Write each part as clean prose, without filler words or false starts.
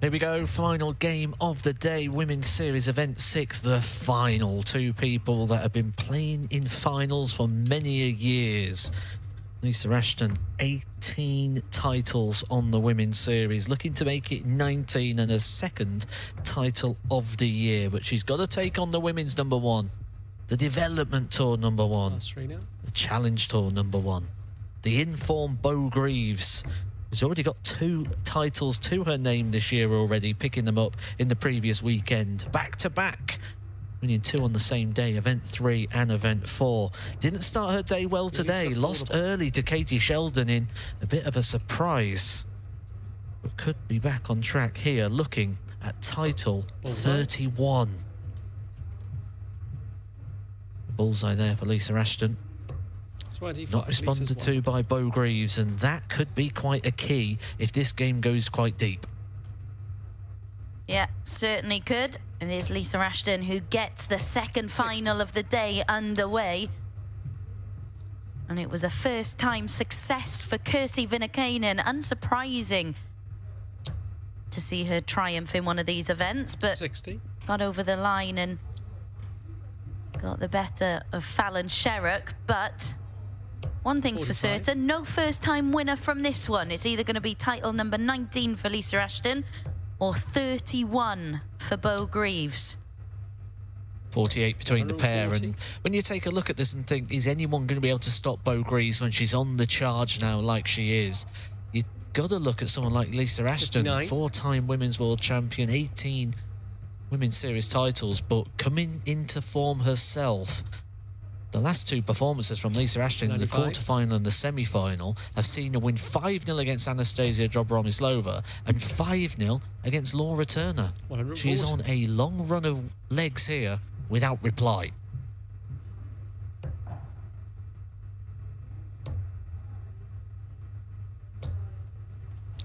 Here we go, final game of the day, Women's Series Event 6, the final. Two people that have been playing in finals for many years. Lisa Ashton, 18 titles on the Women's Series, looking to make it 19 and her second title of the year. But she's got to take on the Women's #1, the Development Tour #1, the Challenge Tour #1, the in-form Beau Greaves, who's already got 2 titles to her name this year already, picking them up in the previous weekend. Back-to-back, winning 2 on the same day, Event 3 and Event 4. Didn't start her day well today, lost early to Katie Sheldon in a bit of a surprise. But could be back on track here, looking at title 31. Bullseye there for Lisa Ashton. Not responded to by Beau Greaves, and that could be quite a key if this game goes quite deep. Yeah, certainly could. And there's Lisa Ashton, who gets the second final of the day underway. And it was a first-time success for Kirsi Vinnakainen. Unsurprising to see her triumph in one of these events, but got over the line and got the better of Fallon Sherrock. But one thing's for certain, no first-time winner from this one. It's either going to be title number 19 for Lisa Ashton or 31 for Beau Greaves. 48 between the pair, and when you take a look at this and think, is anyone going to be able to stop Beau Greaves when she's on the charge now like she is? You've got to look at someone like Lisa Ashton, 4-time Women's World Champion, 18 Women's Series titles, but coming into form herself. The last 2 performances from Lisa Ashton in the quarterfinal and the semi-final have seen her win 5-0 against Anastasia Dobromyslova and 5-0 against Laura Turner. She is on a long run of legs here without reply.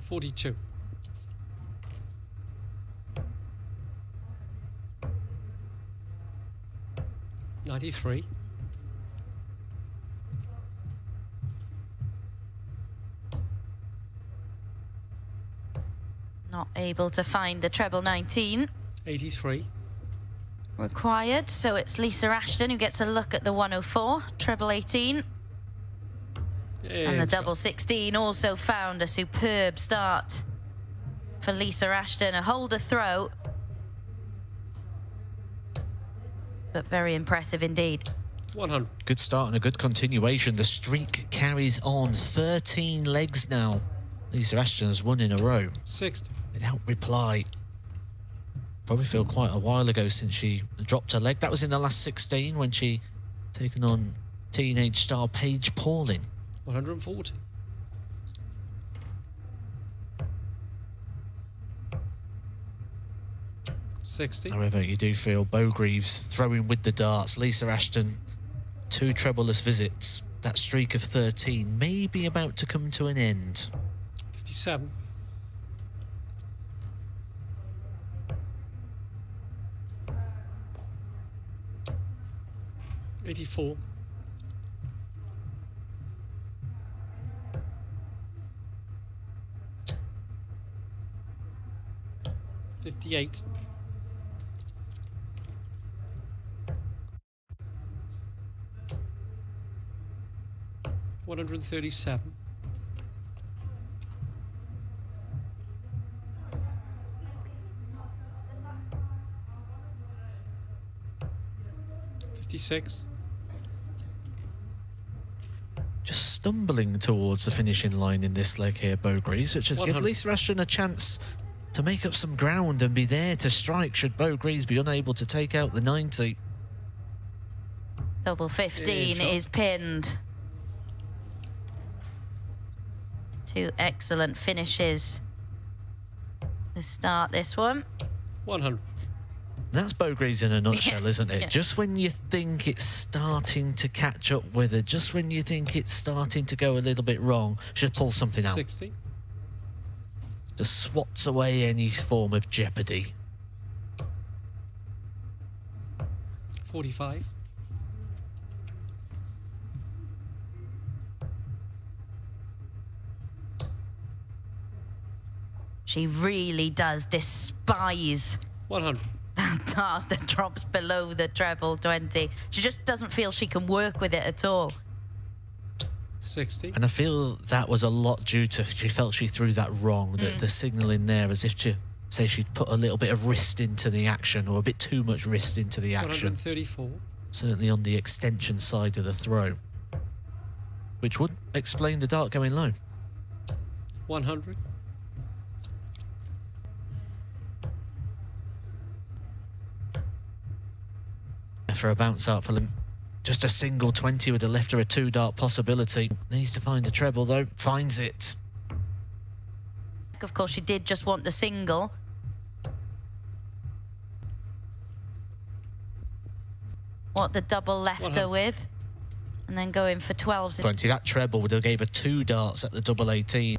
.42. .93. Not able to find the treble 19. 83. Required, so it's Lisa Ashton who gets a look at the 104, treble 18. And the double 16 also found a superb start for Lisa Ashton. A holder throw, but very impressive indeed. 100. Good start and a good continuation. The streak carries on. 13 legs now. Lisa Ashton has won in a row. 60. Without reply. Probably feel quite a while ago since she dropped her leg. That was in the last 16 when she taken on teenage star Paige Pauling. 140. .60. However, you do feel Beau Greaves throwing with the darts. Lisa Ashton, 2 trebleless visits. That streak of 13 may be about to come to an end. 57. .84. .58. .137. .56. Just stumbling towards the finishing line in this leg here, Beau Greaves, which has given Lisa Ashton a chance to make up some ground and be there to strike should Beau Greaves be unable to take out the 90. Double 15 is pinned. 2 excellent finishes to start this one. 100. That's Beau Greaves in a nutshell, isn't it? Yeah. Just when you think it's starting to catch up with her, just when you think it's starting to go a little bit wrong, she'll pull something out. 60. Just swats away any form of jeopardy. 45. She really does despise 100. that dart that drops below the treble 20. She just doesn't feel she can work with it at all. 60. And I feel that was a lot due to she felt she threw that wrong. The signal in there, as if she'd put a little bit of wrist into the action, or a bit too much wrist into the action. 134. Certainly on the extension side of the throw, which would explain the dart going low. 100. For a bounce out for them. Just a single 20 would have left her a 2-dart possibility. Needs to find a treble though. Finds it. Of course, she did just want the single. What the double left her with. And then going for 12s. 20. That treble would have gave her 2 darts at the double 18.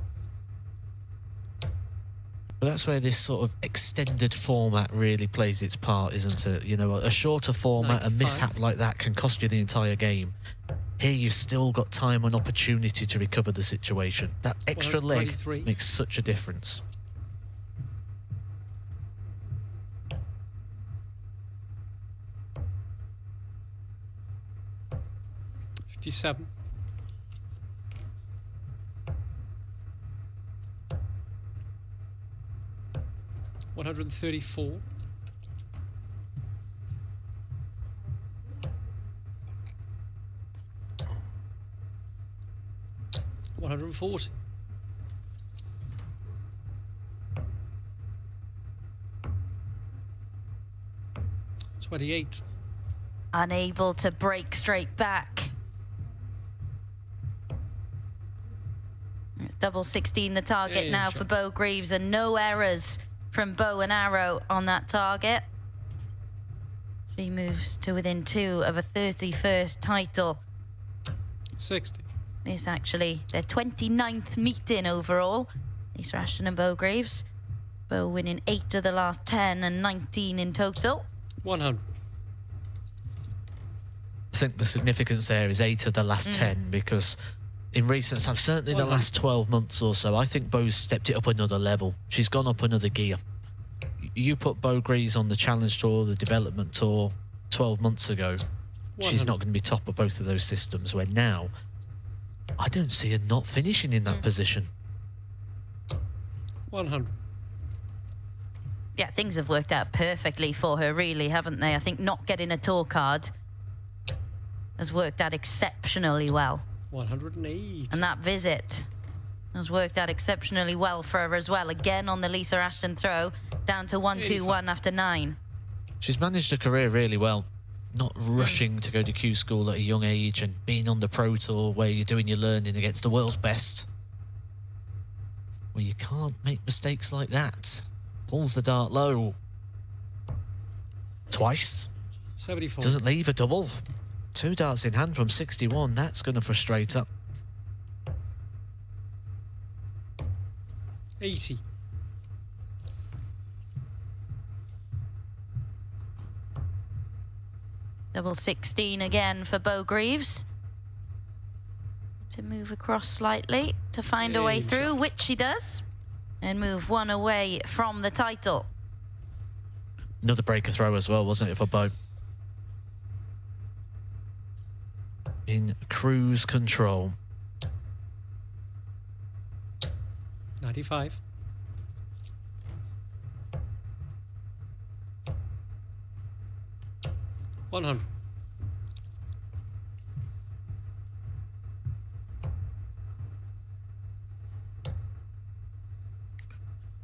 But that's where this sort of extended format really plays its part, isn't it? You know, a shorter format, 95. a mishap like that can cost you the entire game. Here you've still got time and opportunity to recover the situation. That extra leg 123. makes such a difference. $57. 134. 140. 28. Unable to break straight back. It's double 16 the target now for Beau Greaves, and no errors from bow and arrow on that target. She moves to within 2 of a 31st title. 60. This actually their 29th meeting overall. Lisa Ashton and Beau Greaves. Beau winning 8 of the last 10 and 19 in total. 100. I think the significance there is 8 of the last 10, because in recent times, certainly the last 12 months or so, I think Beau's stepped it up another level. She's gone up another gear. You put Beau Greaves on the Challenge Tour, the Development Tour 12 months ago, she's not going to be top of both of those systems, where now I don't see her not finishing in that position. 100. Yeah, things have worked out perfectly for her, really, haven't they? I think not getting a tour card has worked out exceptionally well. 108. And that visit has worked out exceptionally well for her as well. Again on the Lisa Ashton throw, down to 1-2-1 after 9. She's managed her career really well, not rushing to go to Q school at a young age and being on the Pro Tour where you're doing your learning against the world's best. Well, you can't make mistakes like that. Pulls the dart low. Twice. 74. Doesn't leave a double. 2 darts in hand from 61. That's going to frustrate her. 80. Double 16 again for Beau Greaves. To move across slightly to find a way through, which she does. And move 1 away from the title. Another breaker throw as well, wasn't it, for Beau? In cruise control. 95. 100.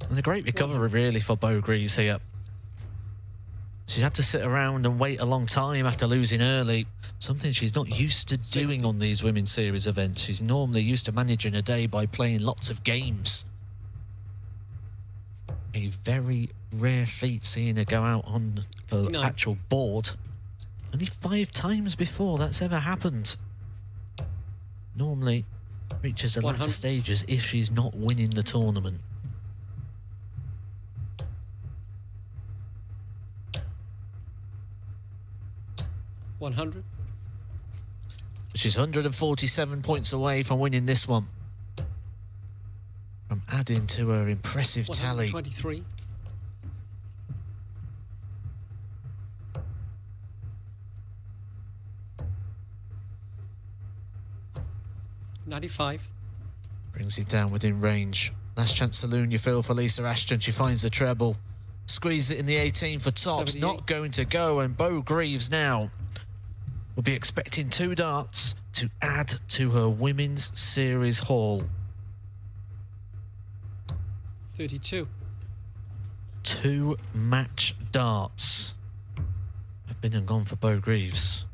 And a great recovery, really, for Beau Greaves here. She's had to sit around and wait a long time after losing early, something she's not used to doing on these Women's Series events. She's normally used to managing a day by playing lots of games. A very rare feat seeing her go out on her actual board. Only 5 times before that's ever happened. Normally reaches the latter stages if she's not winning the tournament. $100. She's 147 points away from winning this one. From adding to her impressive tally. 123. $95. Brings it down within range. Last chance saloon, you feel, for Lisa Ashton. She finds the treble. Squeeze it in the 18 for tops. 78. Not going to go. And Beau Greaves now will be expecting 2 darts to add to her Women's Series haul. 32. 2 match darts have been and gone for Beau Greaves.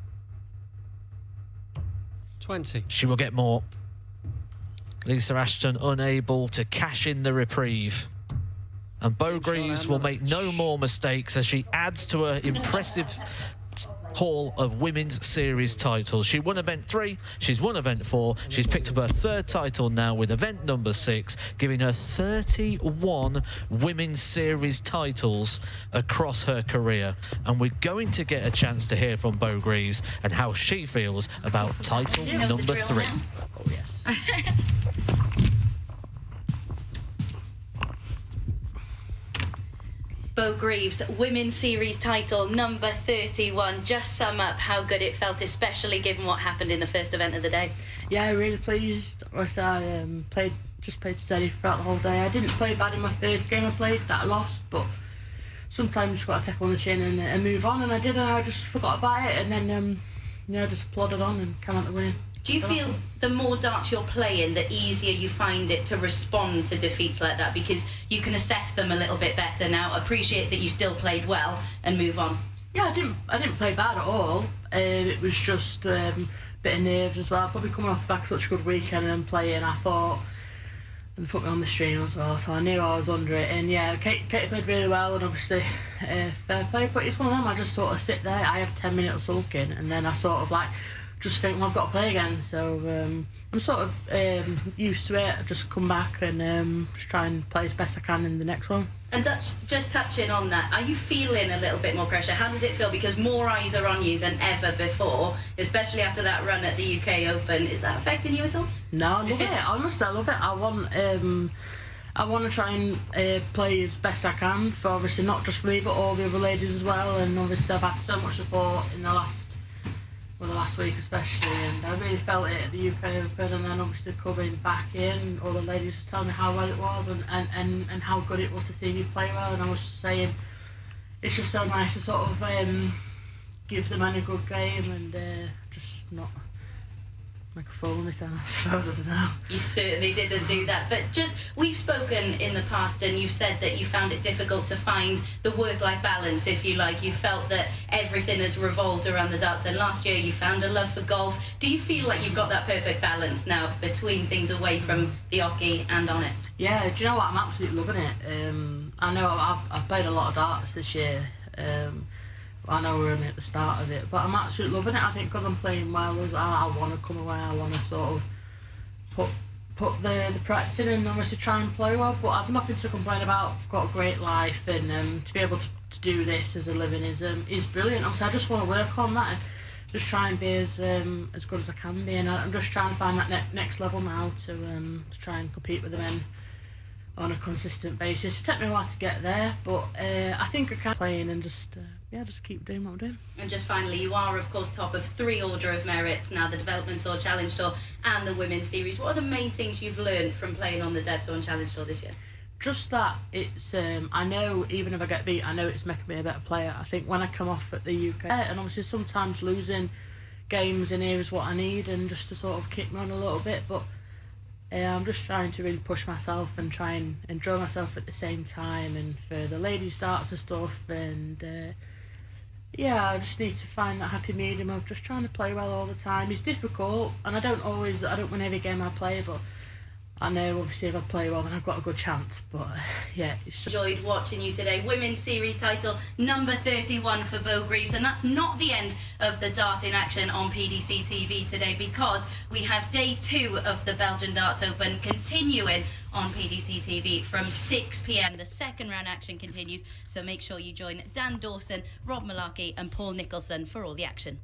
20. She will get more. Lisa Ashton unable to cash in the reprieve. And Beau Greaves will make no more mistakes as she adds to her impressive haul of Women's Series titles. She won event 3, she's won event 4, she's picked up her 3rd title now with event number 6, giving her 31 Women's Series titles across her career. And we're going to get a chance to hear from Beau Greaves and how she feels about title number 3. Oh, yes. Beau Greaves, Women's Series title number 31. Just sum up how good it felt, especially given what happened in the first event of the day. Yeah, really pleased. I played steady throughout the whole day. I didn't play bad in my first game I played that I lost, but sometimes you've got to take on the chin and move on, and I did, and I just forgot about it, and then just plodded on and came out the winning. Do you feel the more darts you're playing, the easier you find it to respond to defeats like that, because you can assess them a little bit better now, appreciate that you still played well, and move on? Yeah, I didn't play bad at all. It was just a bit of nerves as well. Probably coming off the back of such a good weekend and playing, I thought, and they put me on the stream as well, so I knew I was under it. And yeah, Katie played really well, and obviously fair play. But it's one of them. I just sort of sit there. I have 10 minutes sulking, and then I sort of like just think, well, I've got to play again. So I'm sort of used to it. I just come back and just try and play as best I can in the next one. And just touching on that, are you feeling a little bit more pressure? How does it feel? Because more eyes are on you than ever before, especially after that run at the UK Open. Is that affecting you at all? No, I love it. Honestly, I love it. I want to try and play as best I can for, obviously, not just me, but all the other ladies as well. And obviously I've had so much support in the last week especially, and I really felt it at the UK Open, and then obviously coming back in, all the ladies just telling me how well it was and how good it was to see me play well, and I was just saying it's just so nice to sort of give them a good game and just not make a fool of myself, I suppose. I don't know. You certainly didn't do that, but just, we've spoken in the past and you've said that you found it difficult to find the work-life balance, if you like. You felt that everything has revolved around the darts. Then last year you found a love for golf. Do you feel like you've got that perfect balance now between things away from the hockey and on it? Yeah, do you know what? I'm absolutely loving it. I know I've played a lot of darts this year. I know we're only at the start of it, but I'm absolutely loving it. I think because I'm playing well, I want to come away. I want to sort of put the practice in and obviously try and play well. But I've nothing to complain about. I've got a great life, and to be able to do this as a living is brilliant. Obviously, I just want to work on that and just try and be as good as I can be. And I'm just trying to find that next level now to try and compete with the men on a consistent basis. It took me a while to get there, but I think I can play in and just keep doing what I'm doing. And just finally, you are of course top of 3 Order of Merits now, the Development Tour, Challenge Tour and the Women's Series. What are the main things you've learned from playing on the Dev Tour and Challenge Tour this year? Just that it's I know even if I get beat, I know it's making me a better player. I think when I come off at the UK, and obviously sometimes losing games in here is what I need, and just to sort of kick me on a little bit, but I'm just trying to really push myself and try and enjoy myself at the same time, and for the ladies' darts and stuff, and I just need to find that happy medium of just trying to play well all the time. It's difficult, and I don't win every game I play, but I know obviously if I play well then I've got a good chance. But it's just enjoyed watching you today. Women's Series title number 31 for Beau Greaves, and that's not the end of the dart in action on PDC TV today, because we have day 2 of the Belgian Darts Open continuing on PDC TV from 6 p.m. The second round action continues, so make sure you join Dan Dawson, Rob Malarkey and Paul Nicholson for all the action.